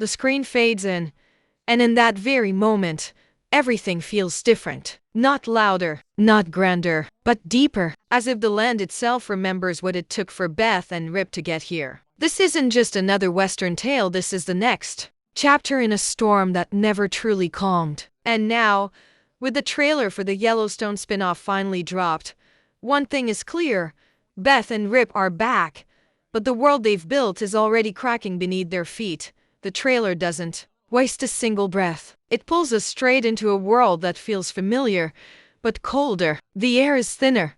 the screen fades in, and in that very moment, everything feels different. Not louder, not grander, but deeper, as if the land itself remembers what it took for Beth and Rip to get here. This isn't just another Western tale, this is the next chapter in a storm that never truly calmed. And now, with the trailer for the Yellowstone spinoff finally dropped, one thing is clear: Beth and Rip are back, but the world they've built is already cracking beneath their feet. The trailer doesn't waste a single breath. It pulls us straight into a world that feels familiar, but colder. The air is thinner,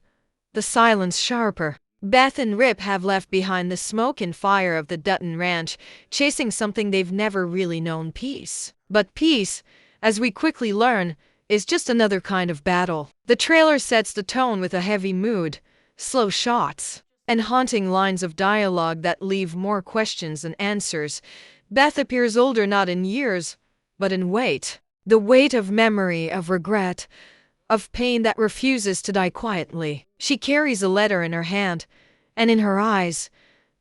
the silence sharper. Beth and Rip have left behind the smoke and fire of the Dutton Ranch, chasing something they've never really known: peace. But peace, as we quickly learn, is just another kind of battle. The trailer sets the tone with a heavy mood, slow shots, and haunting lines of dialogue that leave more questions than answers. Beth appears older not in years, but in weight. The weight of memory, of regret, of pain that refuses to die quietly. She carries a letter in her hand, and in her eyes,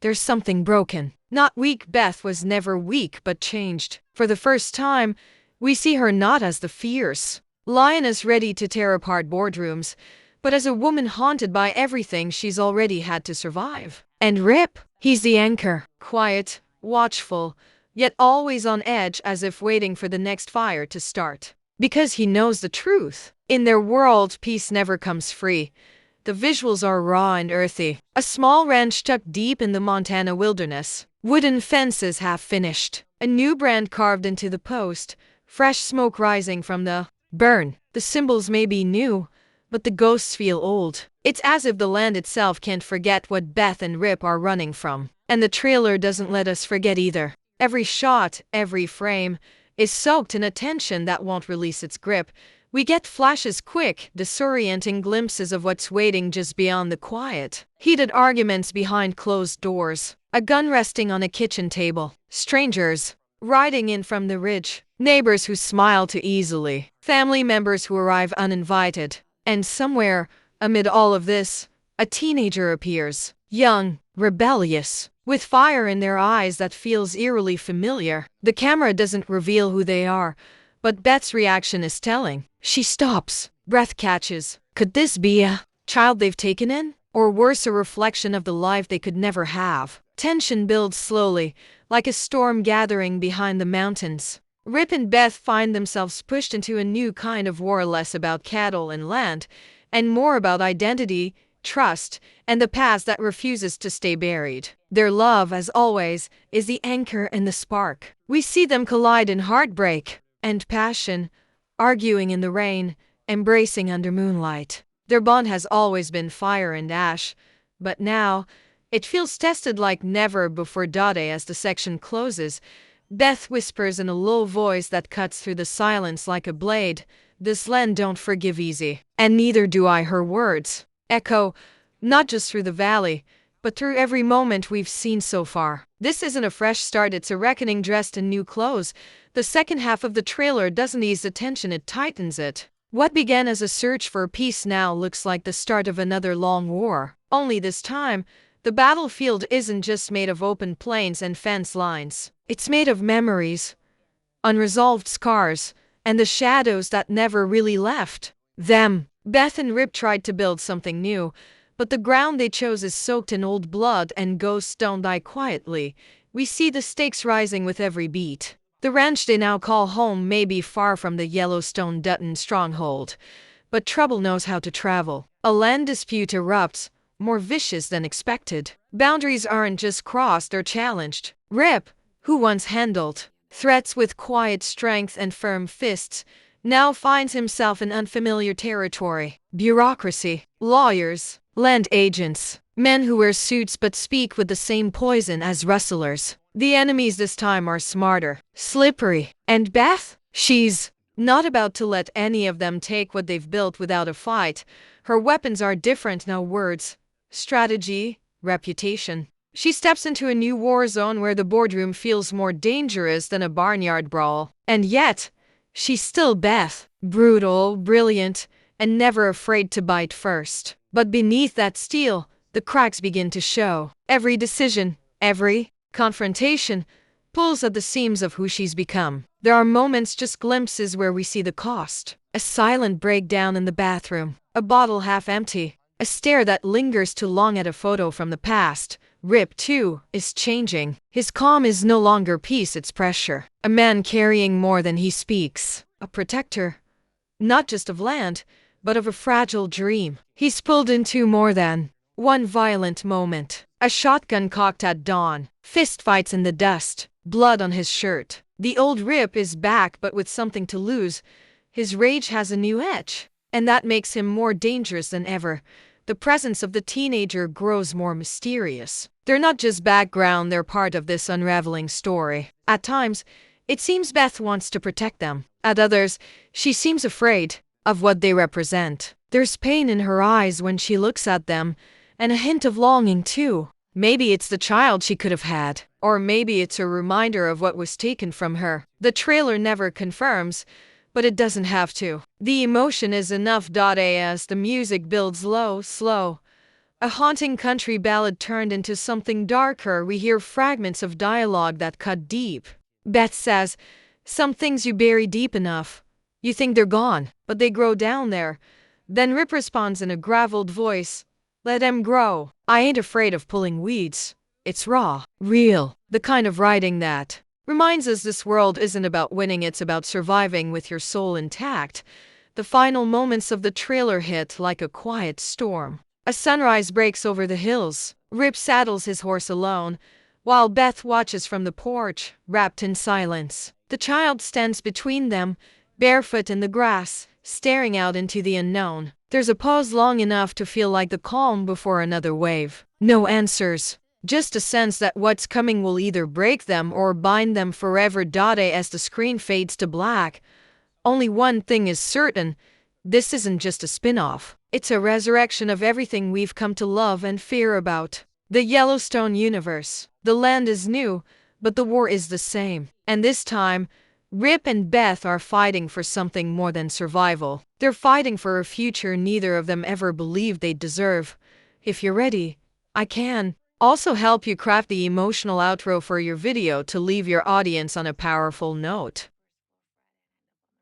there's something broken. Not weak, Beth was never weak, but changed. For the first time, we see her not as the fierce lioness ready to tear apart boardrooms, but as a woman haunted by everything she's already had to survive. And Rip, he's the anchor, quiet, watchful, yet always on edge, as if waiting for the next fire to start. Because he knows the truth. In their world, peace never comes free. The visuals are raw and earthy. A small ranch tucked deep in the Montana wilderness. Wooden fences half finished. A new brand carved into the post. Fresh smoke rising from the burn. The symbols may be new, but the ghosts feel old. It's as if the land itself can't forget what Beth and Rip are running from. And the trailer doesn't let us forget either. Every shot, every frame, is soaked in a tension that won't release its grip. We get flashes, quick, disorienting glimpses of what's waiting just beyond the quiet. Heated arguments behind closed doors. A gun resting on a kitchen table. Strangers riding in from the ridge. Neighbors who smile too easily. Family members who arrive uninvited. And somewhere, amid all of this, a teenager appears. Young, rebellious, with fire in their eyes that feels eerily familiar. The camera doesn't reveal who they are, but Beth's reaction is telling. She stops, breath catches. Could this be a child they've taken in? Or worse, a reflection of the life they could never have? Tension builds slowly, like a storm gathering behind the mountains. Rip and Beth find themselves pushed into a new kind of war, less about cattle and land, and more about identity, trust, and the past that refuses to stay buried. Their love, as always, is the anchor and the spark. We see them collide in heartbreak and passion, arguing in the rain, embracing under moonlight. Their bond has always been fire and ash, but now, it feels tested like never before. As the section closes, Beth whispers in a low voice that cuts through the silence like a blade, "This land don't forgive easy." And neither do I. Her words echo, not just through the valley, but through every moment we've seen so far. This isn't a fresh start, it's a reckoning dressed in new clothes. The second half of the trailer doesn't ease the tension, it tightens it. What began as a search for peace now looks like the start of another long war. Only this time, the battlefield isn't just made of open plains and fence lines. It's made of memories, unresolved scars, and the shadows that never really left them. Beth and Rip tried to build something new, but the ground they chose is soaked in old blood, and ghosts don't die quietly. We see the stakes rising with every beat. The ranch they now call home may be far from the Yellowstone Dutton stronghold, but trouble knows how to travel. A land dispute erupts, more vicious than expected. Boundaries aren't just crossed, they're challenged. Rip, who once handled threats with quiet strength and firm fists, now finds himself in unfamiliar territory. Bureaucracy, lawyers, land agents, men who wear suits but speak with the same poison as rustlers. The enemies this time are smarter, slippery. And Beth? She's not about to let any of them take what they've built without a fight. Her weapons are different now: words, strategy, reputation. She steps into a new war zone where the boardroom feels more dangerous than a barnyard brawl. And yet, she's still Beth, brutal, brilliant, and never afraid to bite first. But beneath that steel, the cracks begin to show. Every decision, every confrontation, pulls at the seams of who she's become. There are moments, just glimpses, where we see the cost. A silent breakdown in the bathroom, a bottle half empty, a stare that lingers too long at a photo from the past. Rip, too, is changing. His calm is no longer peace, it's pressure. A man carrying more than he speaks. A protector, not just of land, but of a fragile dream. He's pulled into more than one violent moment. A shotgun cocked at dawn, fistfights in the dust, blood on his shirt. The old Rip is back, but with something to lose. His rage has a new edge, and that makes him more dangerous than ever. The presence of the teenager grows more mysterious. They're not just background, they're part of this unraveling story. At times, it seems Beth wants to protect them. At others, she seems afraid of what they represent. There's pain in her eyes when she looks at them, and a hint of longing too. Maybe it's the child she could have had, or maybe it's a reminder of what was taken from her. The trailer never confirms, but it doesn't have to. The emotion is enough. As the music builds slow, a haunting country ballad turned into something darker. We hear fragments of dialogue that cut deep. Beth says, "Some things you bury deep enough, you think they're gone, but they grow down there." Then Rip responds in a graveled voice, "Let 'em grow. I ain't afraid of pulling weeds. It's raw, real, the kind of writing that reminds us this world isn't about winning, it's about surviving with your soul intact." The final moments of the trailer hit like a quiet storm. A sunrise breaks over the hills. Rip saddles his horse alone, while Beth watches from the porch, wrapped in silence. The child stands between them, barefoot in the grass, staring out into the unknown. There's a pause long enough to feel like the calm before another wave. No answers, just a sense that what's coming will either break them or bind them forever. As the screen fades to black, only one thing is certain: this isn't just a spin-off. It's a resurrection of everything we've come to love and fear about the Yellowstone universe. The land is new, but the war is the same. And this time, Rip and Beth are fighting for something more than survival. They're fighting for a future neither of them ever believed they'd deserve. If you're ready, I can also help you craft the emotional outro for your video to leave your audience on a powerful note.